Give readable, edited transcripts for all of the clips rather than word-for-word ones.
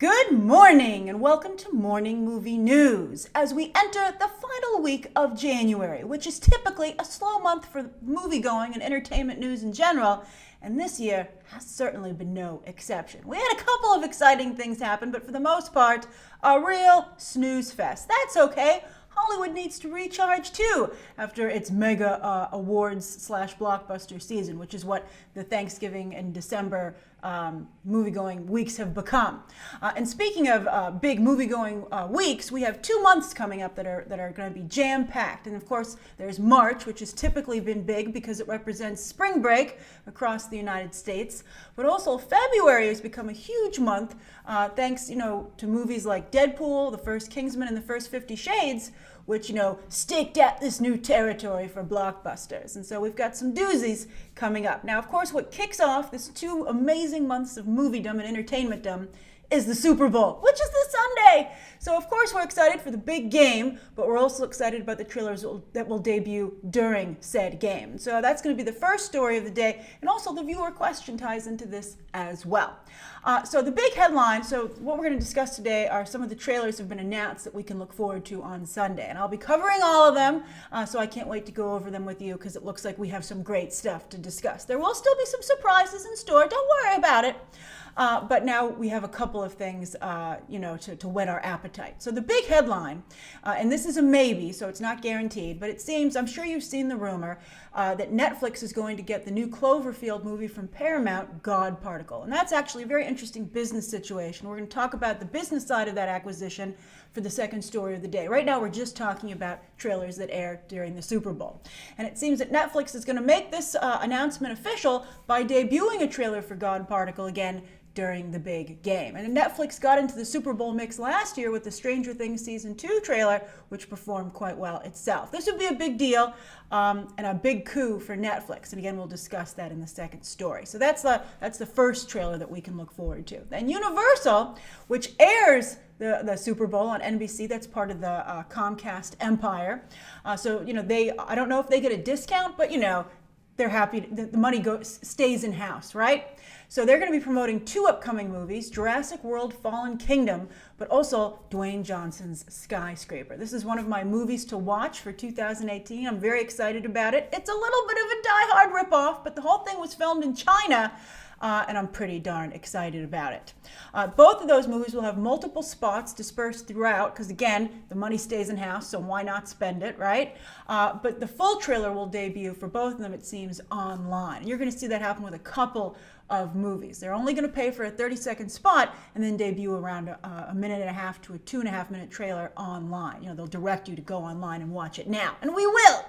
Good morning and welcome to Morning Movie News as we enter the final week of January, which is typically a slow month for movie-going and entertainment news in general, and this year has certainly been no exception. We had a couple of exciting things happen, but for the most part, a real snooze fest. That's okay. Hollywood needs to recharge too after its mega awards / blockbuster season, which is what the Thanksgiving and December movie-going weeks have become. And speaking of big movie-going weeks, we have 2 months coming up that are going to be jam-packed. And of course, there's March, which has typically been big because it represents spring break across the United States. But also February has become a huge month thanks, to movies like Deadpool, The First Kingsman, and The First 50 Shades, which, staked out this new territory for blockbusters. And so we've got some doozies coming up. Now, of course, what kicks off this 2 amazing months of moviedom and entertainmentdom is the Super Bowl, which is this Sunday. So, of course, we're excited for the big game, but we're also excited about the trailers that will debut during said game. So that's going to be the first story of the day, and also the viewer question ties into this as well. So the big headline, so what we're going to discuss today are some of the trailers that have been announced that we can look forward to on Sunday. And I'll be covering all of them, so I can't wait to go over them with you because it looks like we have some great stuff to discuss. There will still be some surprises in store, don't worry about it. But now we have a couple of things, to whet our appetite. So the big headline, and this is a maybe, so it's not guaranteed, but it seems, I'm sure you've seen the rumor, that Netflix is going to get the new Cloverfield movie from Paramount, God Particle. And that's actually a very interesting business situation. We're going to talk about the business side of that acquisition for the second story of the day. Right now, we're just talking about trailers that air during the Super Bowl. And it seems that Netflix is going to make this announcement official by debuting a trailer for God Particle again during the big game. And Netflix got into the Super Bowl mix last year with the Stranger Things Season 2 trailer, which performed quite well itself. This would be a big deal and a big coup for Netflix. And again, we'll discuss that in the second story. So that's the first trailer that we can look forward to. Then Universal, which airs the Super Bowl on NBC, that's part of the Comcast empire. I don't know if they get a discount, but they're happy, the money stays in-house, right? So they're going to be promoting 2 upcoming movies, Jurassic World Fallen Kingdom, but also Dwayne Johnson's Skyscraper. This is one of my movies to watch for 2018. I'm very excited about it. It's a little bit of a Die Hard ripoff, but the whole thing was filmed in China, and I'm pretty darn excited about it. Both of those movies will have multiple spots dispersed throughout, because again, the money stays in-house, so why not spend it, right? But the full trailer will debut for both of them, it seems, online. You're going to see that happen with a couple of movies. They're only going to pay for a 30-second spot and then debut around a minute and a half to a 2.5-minute trailer online. They'll direct you to go online and watch it now, and we will.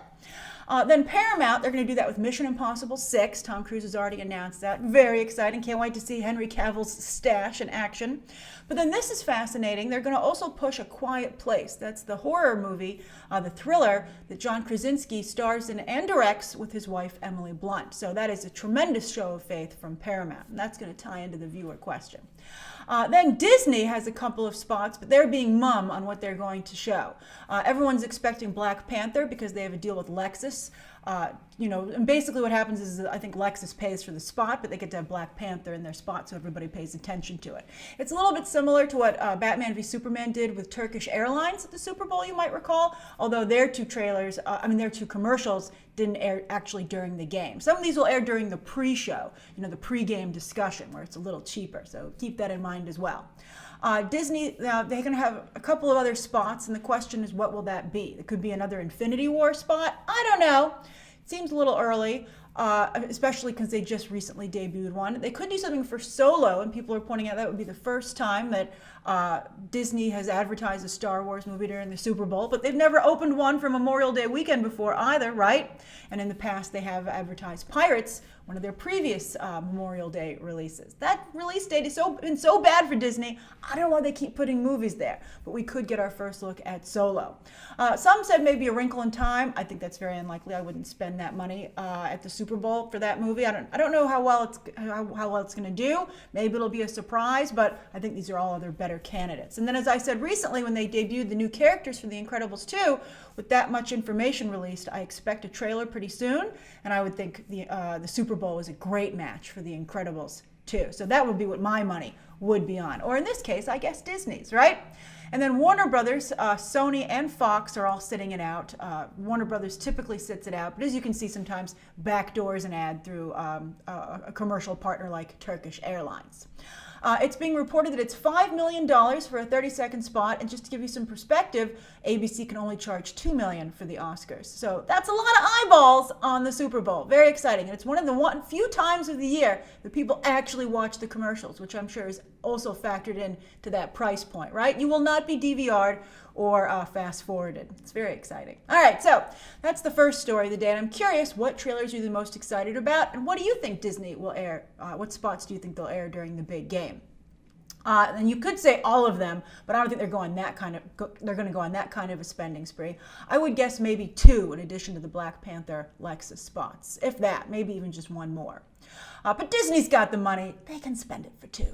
Then Paramount, they're going to do that with Mission Impossible 6. Tom Cruise has already announced that. Very exciting. Can't wait to see Henry Cavill's stash in action. But then this is fascinating. They're going to also push A Quiet Place. That's the horror movie, the thriller that John Krasinski stars in and directs with his wife, Emily Blunt. So that is a tremendous show of faith from Paramount. And that's going to tie into the viewer question. Then Disney has a couple of spots, but they're being mum on what they're going to show. Everyone's expecting Black Panther because they have a deal with Lexus. And basically what happens is I think Lexus pays for the spot, but they get to have Black Panther in their spot so everybody pays attention to it. It's a little bit similar to what Batman v Superman did with Turkish Airlines at the Super Bowl, you might recall, although their 2 commercials didn't air actually during the game. Some of these will air during the pre-show, the pre-game discussion where it's a little cheaper, so keep that in mind as well. Disney, they're going to have a couple of other spots, and the question is, what will that be? It could be another Infinity War spot. I don't know. It seems a little early, especially because they just recently debuted one. They could do something for Solo, and people are pointing out that would be the first time that Disney has advertised a Star Wars movie during the Super Bowl, but they've never opened one for Memorial Day weekend before either, right? And in the past, they have advertised Pirates, one of their previous Memorial Day releases. That release date has been so bad for Disney, I don't know why they keep putting movies there, but we could get our first look at Solo. Some said maybe A Wrinkle in Time. I think that's very unlikely. I wouldn't spend that money at the Super Bowl for that movie. I don't know how well it's going to do. Maybe it'll be a surprise, but I think these are all other better candidates. And then, as I said recently, when they debuted the new characters for The Incredibles 2, with that much information released, I expect a trailer pretty soon, and I would think the Super Bowl is a great match for The Incredibles 2. So that would be what my money would be on. Or in this case, I guess Disney's, right? And then Warner Brothers, Sony, and Fox are all sitting it out. Warner Brothers typically sits it out, but as you can see, sometimes backdoors an ad through a commercial partner like Turkish Airlines. It's being reported that it's $5 million for a 30-second spot, and just to give you some perspective, ABC can only charge $2 million for the Oscars. So that's a lot of eyeballs on the Super Bowl. Very exciting, and it's one of the few times of the year that people actually watch the commercials, which I'm sure is also factored in to that price point, right? You will not be DVR'd or fast-forwarded. It's very exciting. All right, so that's the first story of the day, and I'm curious, what trailers are you the most excited about, and what do you think Disney will air? What spots do you think they'll air during the big game? And you could say all of them, but I don't think they're going they're going to go on that kind of a spending spree. I would guess maybe 2 in addition to the Black Panther Lexus spots, if that, maybe even just 1 more. But Disney's got the money; they can spend it for 2.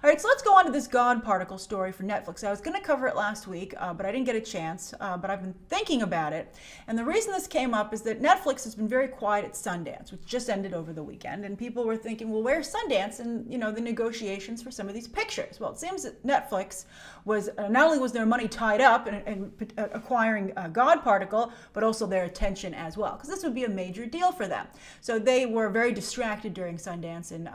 All right, so let's go on to this God particle story for Netflix. I was going to cover it last week, but I didn't get a chance, but I've been thinking about it. And the reason this came up is that Netflix has been very quiet at Sundance, which just ended over the weekend. And people were thinking, well, where's Sundance and, the negotiations for some of these pictures? Well, it seems that Netflix was, not only was their money tied up in acquiring God particle, but also their attention as well, because this would be a major deal for them. So they were very distracted during Sundance and,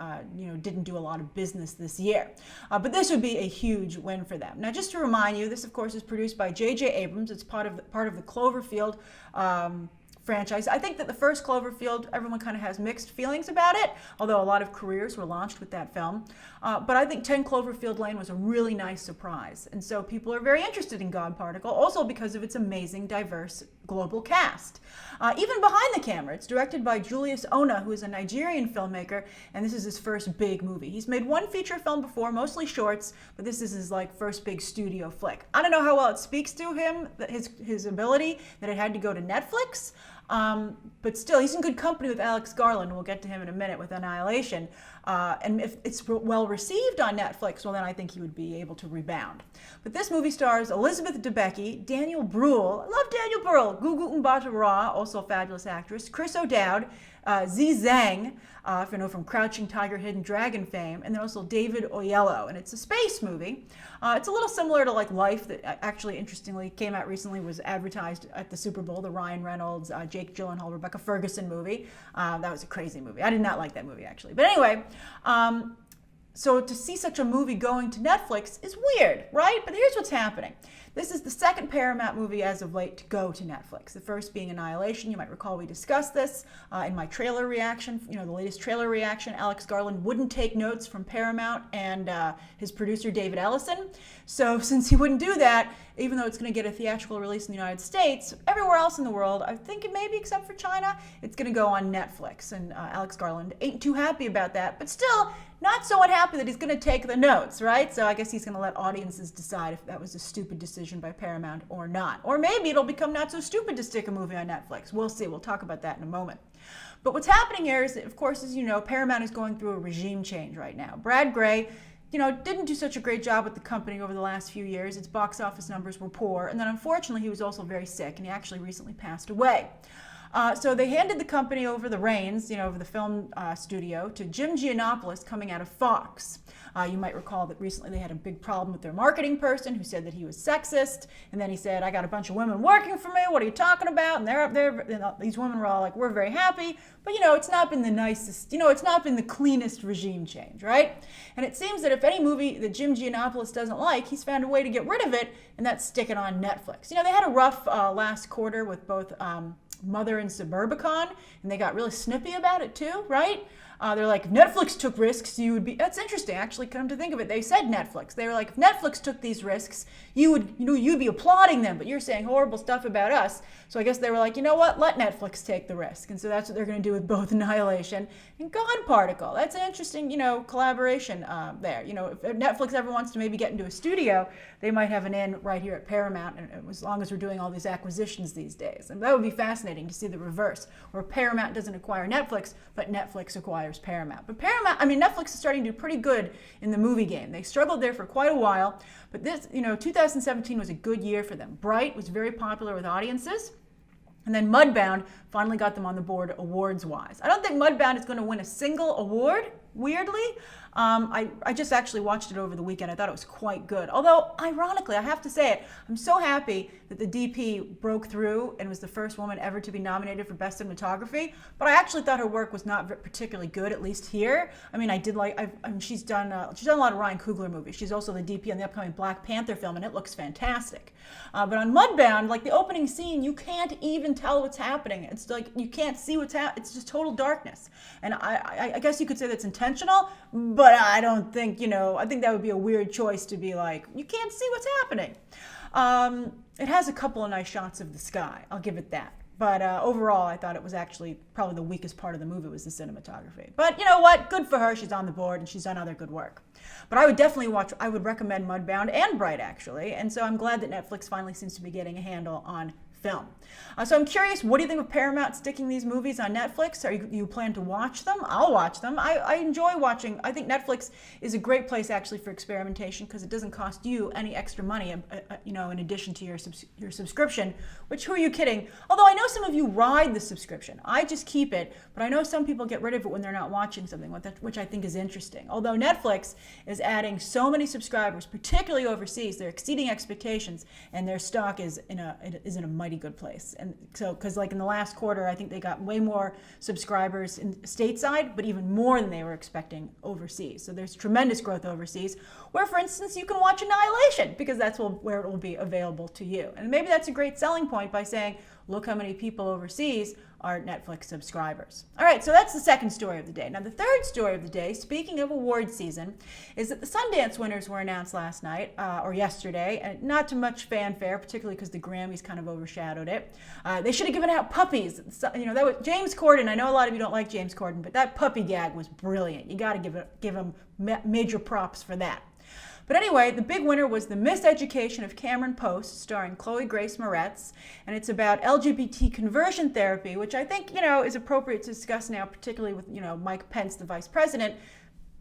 didn't do a lot of business this year. But this would be a huge win for them. Now, just to remind you, this, of course, is produced by J.J. Abrams. It's part of the Cloverfield franchise. I think that the first Cloverfield, everyone kind of has mixed feelings about it, although a lot of careers were launched with that film. But I think 10 Cloverfield Lane was a really nice surprise. And so people are very interested in God Particle, also because of its amazing, diverse global cast. Even behind the camera, it's directed by Julius Ona, who is a Nigerian filmmaker, and this is his first big movie. He's made 1 feature film before, mostly shorts, but this is his first big studio flick. I don't know how well it speaks to him, that his ability, that it had to go to Netflix. But still, he's in good company with Alex Garland. We'll get to him in a minute with Annihilation. And if it's well received on Netflix, well, then I think he would be able to rebound. But this movie stars Elizabeth Debicki, Daniel Bruhl. I love Daniel Bruhl. Gugu Mbatha-Raw, also a fabulous actress. Chris O'Dowd, Z Zhang, if you know from Crouching Tiger, Hidden Dragon fame, and then also David Oyelowo. And it's a space movie. It's a little similar to Life, that actually, interestingly, came out recently, was advertised at the Super Bowl, the Ryan Reynolds, Jake Gyllenhaal, Rebecca Ferguson movie. That was a crazy movie. I did not like that movie, actually. But anyway, so to see such a movie going to Netflix is weird, right? But here's what's happening. This is the second Paramount movie as of late to go to Netflix. The first being Annihilation. You might recall we discussed this in my trailer reaction, the latest trailer reaction. Alex Garland wouldn't take notes from Paramount and his producer, David Ellison. So since he wouldn't do that, even though it's going to get a theatrical release in the United States, everywhere else in the world, I think maybe except for China, it's going to go on Netflix. And Alex Garland ain't too happy about that, but still not so unhappy that he's going to take the notes, right? So I guess he's going to let audiences decide if that was a stupid decision by Paramount or not. Or maybe it'll become not so stupid to stick a movie on Netflix. We'll see. We'll talk about that in a moment. But what's happening here is, of course, as you know, Paramount is going through a regime change right now. Brad Grey, didn't do such a great job with the company over the last few years. Its box office numbers were poor. And then unfortunately, he was also very sick, and he actually recently passed away. So they handed the company over the reins, over the film studio, to Jim Giannopoulos coming out of Fox. You might recall that recently they had a big problem with their marketing person who said that he was sexist. And then he said, I got a bunch of women working for me. What are you talking about? And they're up there. These women were all like, we're very happy. But, it's not been the nicest, it's not been the cleanest regime change, right? And it seems that if any movie that Jim Giannopoulos doesn't like, he's found a way to get rid of it, and that's stick it on Netflix. They had a rough last quarter with both Mother and Suburbicon, and they got really snippy about it too, right? They're like, if Netflix took risks, you would be. That's interesting, actually. Come to think of it, they said Netflix. They were like, if Netflix took these risks, you'd be applauding them, but you're saying horrible stuff about us. So I guess they were like, you know what? Let Netflix take the risk. And so that's what they're going to do with both Annihilation and God Particle. That's an interesting, collaboration there. If Netflix ever wants to maybe get into a studio, they might have an in right here at Paramount, and as long as we're doing all these acquisitions these days. And that would be fascinating to see the reverse, where Paramount doesn't acquire Netflix, but Netflix acquires Paramount. But Netflix is starting to do pretty good in the movie game. They struggled there for quite a while, but this, 2017 was a good year for them. Bright was very popular with audiences. And then Mudbound finally got them on the board awards-wise. I don't think Mudbound is going to win a single award weirdly. I just actually watched it over the weekend. I thought it was quite good. Although, ironically, I have to say it, I'm so happy that the DP broke through and was the first woman ever to be nominated for Best Cinematography. But I actually thought her work was not particularly good, at least here. I mean, she's done a lot of Ryan Coogler movies. She's also the DP on the upcoming Black Panther film, and it looks fantastic. But on Mudbound, like the opening scene, you can't even tell what's happening. It's like you can't see what's happening. It's just total darkness. And I guess you could say that's intentional, but I don't think, I think that would be a weird choice to be like, you can't see what's happening. It has a couple of nice shots of the sky. I'll give it that. But overall, I thought it was actually probably the weakest part of the movie was the cinematography. But you know what? Good for her. She's on the board and she's done other good work. But I would definitely I would recommend Mudbound and Bright, actually. And so I'm glad that Netflix finally seems to be getting a handle on film. So I'm curious, what do you think of Paramount sticking these movies on Netflix? You plan to watch them? I'll watch them. I enjoy watching. I think Netflix is a great place actually for experimentation because it doesn't cost you any extra money, in addition to your subscription, which who are you kidding? Although I know some of you ride the subscription. I just keep it, but I know some people get rid of it when they're not watching something, which I think is interesting. Although Netflix is adding so many subscribers, particularly overseas, they're exceeding expectations, and their stock is in a mighty good place. And so, because like in the last quarter, I think they got way more subscribers in stateside, but even more than they were expecting overseas. So there's tremendous growth overseas, where, for instance, you can watch Annihilation because that's where it will be available to you. And maybe that's a great selling point by saying, look how many people overseas are Netflix subscribers. All right, so that's the second story of the day. Now, the third story of the day, speaking of award season, is that the Sundance winners were announced last night, or yesterday, and not too much fanfare, particularly because the Grammys kind of overshadowed it. They should have given out puppies. That was James Corden. I know a lot of you don't like James Corden, but that puppy gag was brilliant. You got to give him major props for that. But anyway, the big winner was The Miseducation of Cameron Post, starring Chloe Grace Moretz, and it's about LGBT conversion therapy, which I think, is appropriate to discuss now, particularly with, Mike Pence, the vice president,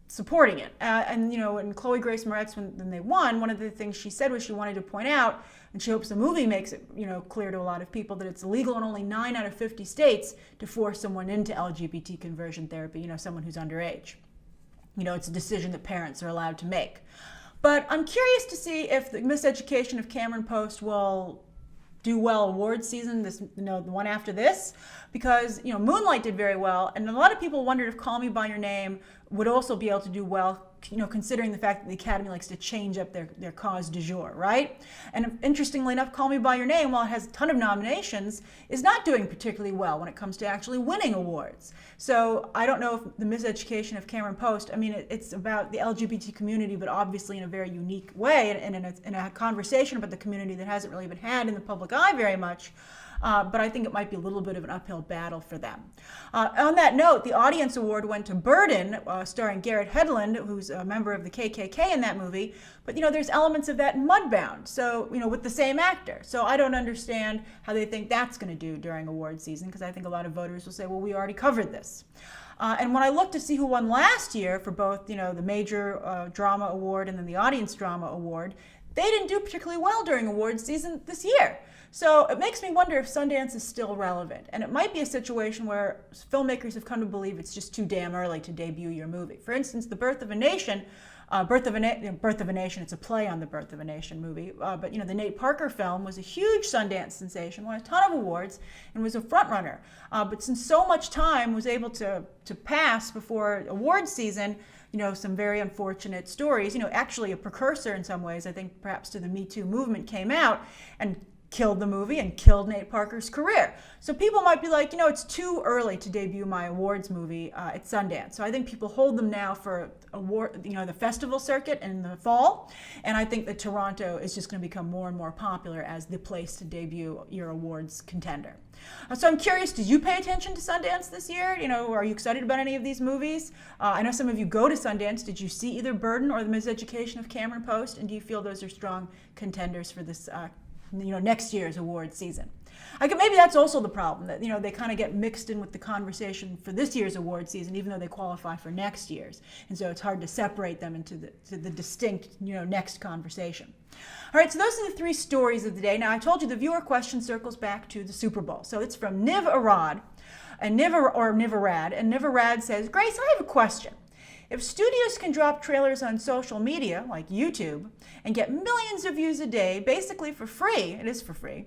supporting it. And Chloe Grace Moretz, when they won, one of the things she said was she wanted to point out, and she hopes the movie makes it, clear to a lot of people that it's illegal in only 9 out of 50 states to force someone into LGBT conversion therapy, someone who's underage. It's a decision that parents are allowed to make. But I'm curious to see if The Miseducation of Cameron Post will do well awards season, the one after this, because Moonlight did very well, and a lot of people wondered if Call Me by Your Name would also be able to do well, considering the fact that the Academy likes to change up their cause du jour, right? And interestingly enough, Call Me by Your Name, while it has a ton of nominations, is not doing particularly well when it comes to actually winning awards. So I don't know if The Miseducation of Cameron Post, it's about the LGBT community, but obviously in a very unique way, and in a conversation about the community that hasn't really been had in the public eye very much. But I think it might be a little bit of an uphill battle for them. On that note, the Audience Award went to Burden, starring Garrett Hedlund, who's a member of the KKK in that movie. But, there's elements of that in Mudbound, so, with the same actor. So I don't understand how they think that's going to do during award season, because I think a lot of voters will say, well, we already covered this. And when I looked to see who won last year for both, the Major Drama Award and then the Audience Drama Award, they didn't do particularly well during award season this year. So it makes me wonder if Sundance is still relevant. And it might be a situation where filmmakers have come to believe it's just too damn early to debut your movie. For instance, The Birth of a Nation, Birth of a Nation, it's a play on the Birth of a Nation movie. But the Nate Parker film was a huge Sundance sensation, won a ton of awards, and was a frontrunner. But since so much time was able to pass before award season, some very unfortunate stories, actually a precursor in some ways, I think perhaps to the Me Too movement, came out and killed the movie and killed Nate Parker's career. So people might be like, it's too early to debut my awards movie at Sundance. So I think people hold them now for award, the festival circuit in the fall. And I think that Toronto is just going to become more and more popular as the place to debut your awards contender. So I'm curious, did you pay attention to Sundance this year? Are you excited about any of these movies? I know some of you go to Sundance. Did you see either Burden or The Miseducation of Cameron Post? And do you feel those are strong contenders for this next year's award season? Maybe that's also the problem, that they kind of get mixed in with the conversation for this year's award season, even though they qualify for next year's, and so it's hard to separate them into the distinct next conversation. All right, so those are the three stories of the day. Now, I told you the viewer question circles back to the Super Bowl, so it's from Niv Arad, and Niv Arad says, Grace, I have a question. If studios can drop trailers on social media, like YouTube, and get millions of views a day, basically for free, it is for free,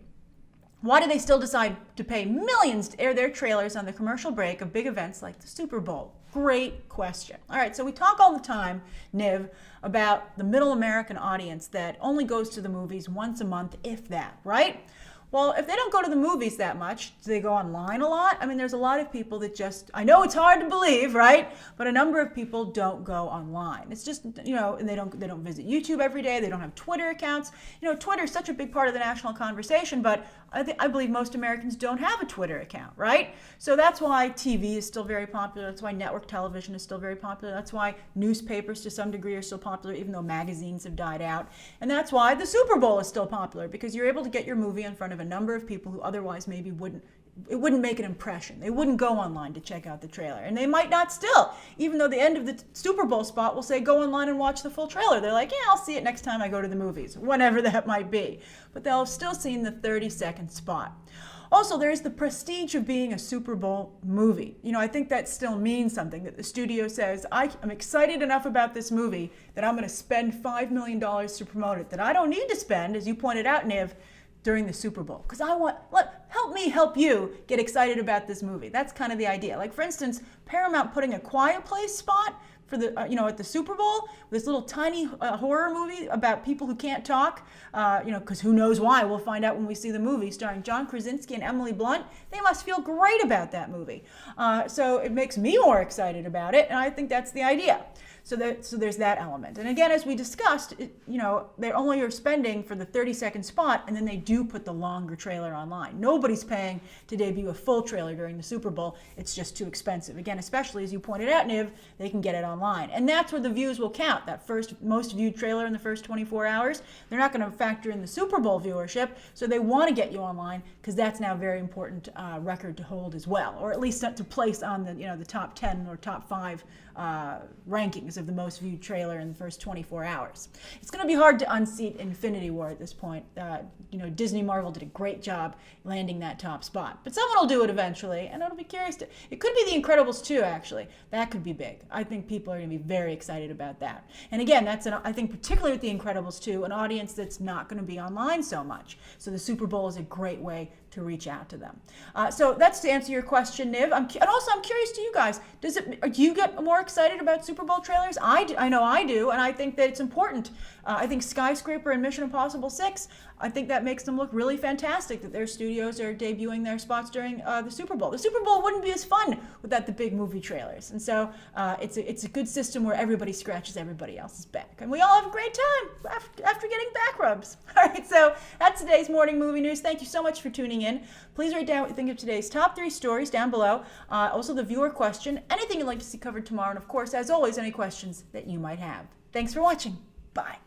why do they still decide to pay millions to air their trailers on the commercial break of big events like the Super Bowl? Great question. All right, so we talk all the time, Niv, about the middle American audience that only goes to the movies once a month, if that, right? Well, if they don't go to the movies that much, do they go online a lot? I mean, there's a lot of people that just, I know it's hard to believe, right? But a number of people don't go online. It's just, and they don't visit YouTube every day. They don't have Twitter accounts. Twitter is such a big part of the national conversation, but I believe most Americans don't have a Twitter account, right? So that's why TV is still very popular. That's why network television is still very popular. That's why newspapers to some degree are still popular, even though magazines have died out. And that's why the Super Bowl is still popular, because you're able to get your movie in front of a number of people who otherwise maybe wouldn't make an impression. They wouldn't go online to check out the trailer. And they might not still, even though the end of the Super Bowl spot will say go online and watch the full trailer. They're like, yeah, I'll see it next time I go to the movies, whenever that might be. But they'll have still seen the 30-second spot. Also, there's the prestige of being a Super Bowl movie. I think that still means something, that the studio says, I'm excited enough about this movie that I'm going to spend $5 million to promote it, that I don't need to spend, as you pointed out, Niv, during the Super Bowl, because help me help you get excited about this movie. That's kind of the idea. Like, for instance, Paramount putting a Quiet Place spot for the at the Super Bowl, this little tiny horror movie about people who can't talk, because who knows why? We'll find out when we see the movie, starring John Krasinski and Emily Blunt. They must feel great about that movie. So it makes me more excited about it, and I think that's the idea. So there's that element. And again, as we discussed, they only are spending for the 30-second spot, and then they do put the longer trailer online. Nobody's paying to debut a full trailer during the Super Bowl. It's just too expensive. Again, especially as you pointed out, Niv, they can get it online. And that's where the views will count, that first most viewed trailer in the first 24 hours. They're not going to factor in the Super Bowl viewership, so they want to get you online, because that's now a very important record to hold as well, or at least to place on the top 10 or top 5 rankings of the most viewed trailer in the first 24 hours. It's going to be hard to unseat Infinity War at this point. Disney Marvel did a great job landing that top spot. But someone will do it eventually, and it'll be curious to... It could be The Incredibles 2, actually. That could be big. I think people are going to be very excited about that. And again, I think particularly with The Incredibles 2, an audience that's not going to be online so much. So the Super Bowl is a great way to reach out to them. So that's to answer your question, Niv. I'm curious to you guys. Do you get more excited about Super Bowl trailers? I know I do, and I think that it's important. I think Skyscraper and Mission Impossible 6, I think that makes them look really fantastic, that their studios are debuting their spots during the Super Bowl. The Super Bowl wouldn't be as fun without the big movie trailers. And so it's a good system where everybody scratches everybody else's back. And we all have a great time after getting back rubs. All right, so that's today's Morning Movie News. Thank you so much for tuning in. Please write down what you think of today's top 3 stories down below. Also the viewer question, anything you'd like to see covered tomorrow, and of course, as always, any questions that you might have. Thanks for watching. Bye.